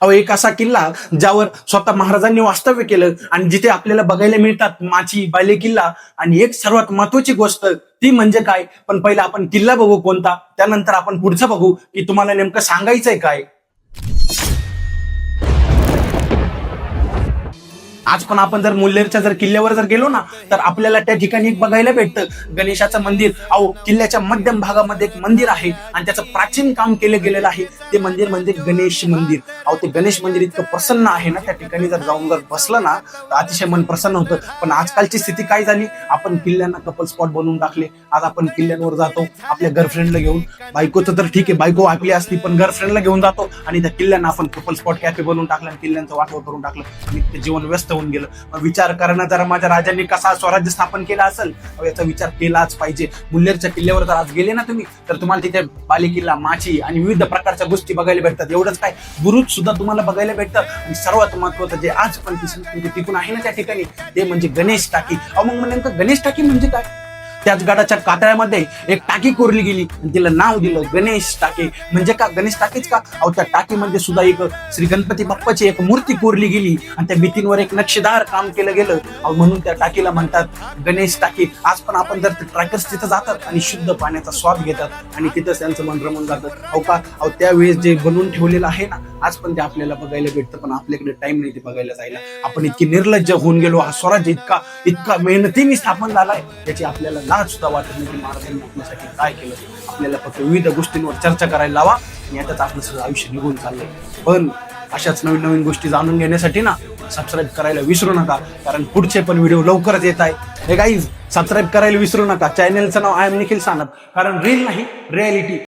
अहो, एक असा किल्ला ज्यावर स्वतः महाराजांनी वास्तव्य केलं आणि जिथे आपल्याला बघायला मिळतात माची, बाले किल्ला. आणि एक सर्वात महत्वाची गोष्ट ती म्हणजे काय, पण पहिला आपण किल्ला बघू कोणता, त्यानंतर आपण पुढचं बघू की तुम्हाला नेमकं सांगायचंय काय. आज पण आपण जर मुल्लेरच्या जर किल्ल्यावर जर गेलो ना, तर आपल्याला त्या ठिकाणी एक बघायला भेटतं गणेशाचं मंदिर. अहो, किल्ल्याच्या मध्यम भागामध्ये एक मंदिर आहे आणि त्याचं प्राचीन काम केलं गेलेलं आहे. ते मंदिर म्हणजे गणेश मंदिर. अहो, ते गणेश मंदिर इतकं प्रसन्न आहे ना, त्या ठिकाणी जर जाऊन जर बसलं ना तर अतिशय मन प्रसन्न होतं. पण आजकालची स्थिती काय झाली, आपण किल्ल्यांना कपल स्पॉट बनवून टाकले. आज आपण किल्ल्यांवर जातो आपल्या गर्लफ्रेंडला घेऊन, बायकोचं तर ठीक आहे, बायको आपली असती, पण गर्लफ्रेंडला घेऊन जातो आणि त्या किल्ल्यांना आपण कपल स्पॉट कॅफे बनवून टाकलं आणि किल्ल्यांचं वाटव करून टाकलं आणि ते जीवन व्यस्त होऊन गेलं. विचार करा ना जरा, माझ्या राजांनी कसा स्वराज्य स्थापन केला असेल, याचा विचार केलाच पाहिजे. मुल्लेरच्या किल्ल्यावर जर आज गेले ना तुम्ही, तर तुम्हाला तिथे बाले किल्ला, माची आणि विविध प्रकारच्या गोष्टी बघायला भेटतात. एवढंच काय, बुरुज सुद्धा तुम्हाला बघायला भेटतात. आणि सर्वात महत्वाचं जे आज पण ती संस्कृती टिकून आहे ना त्या ठिकाणी, ते म्हणजे गणेश टाकी. अहो, मग नेमकं गणेश टाकी म्हणजे काय. त्याच गडाच्या कातळ्यामध्ये एक टाकी कोरली गेली आणि तिला नाव दिलं गणेश टाकी. म्हणजे का गणेश टाकीच का, अहो त्या टाकीमध्ये सुद्धा एक श्री गणपती बाप्पाची एक मूर्ती कोरली गेली आणि त्या भिंतींवर एक नक्षीदार काम केलं गेलं. अहो, म्हणून त्या टाकीला म्हणतात गणेश टाकी. आज पण आपण जर ट्रॅकर्स तिथं जातात आणि शुद्ध पाण्याचा स्वाद घेतात आणि तिथंच त्यांचं मन रमून जातं. अहो त्यावेळेस जे बनवून ठेवलेलं आहे ना, आज पण ते आपल्याला बघायला भेटतं, पण आपल्याकडे टाइम नाही ते बघायला जायला. आपण इतकी निर्लज्ज होऊन गेलो. हा स्वराज्य इतका मेहनतीने स्थापन झालाय, त्याची आपल्याला लाज सुद्धा वाटत नाही की महाराजांनी आपल्यासाठी काय केलं. आपल्याला फक्त विविध गोष्टींवर चर्चा करायला लावा आणि यातच आपलं सगळं आयुष्य निघून चाललंय. पण अशाच नवीन नवीन गोष्टी जाणून घेण्यासाठी ना सबस्क्राईब करायला विसरू नका, कारण पुढचे पण व्हिडिओ लवकरच येत आहे. हे गाईज, सबस्क्राईब करायला विसरू नका. चॅनलचं नाव आय एम निखिल सानप, कारण रील नाही रिॲलिटी.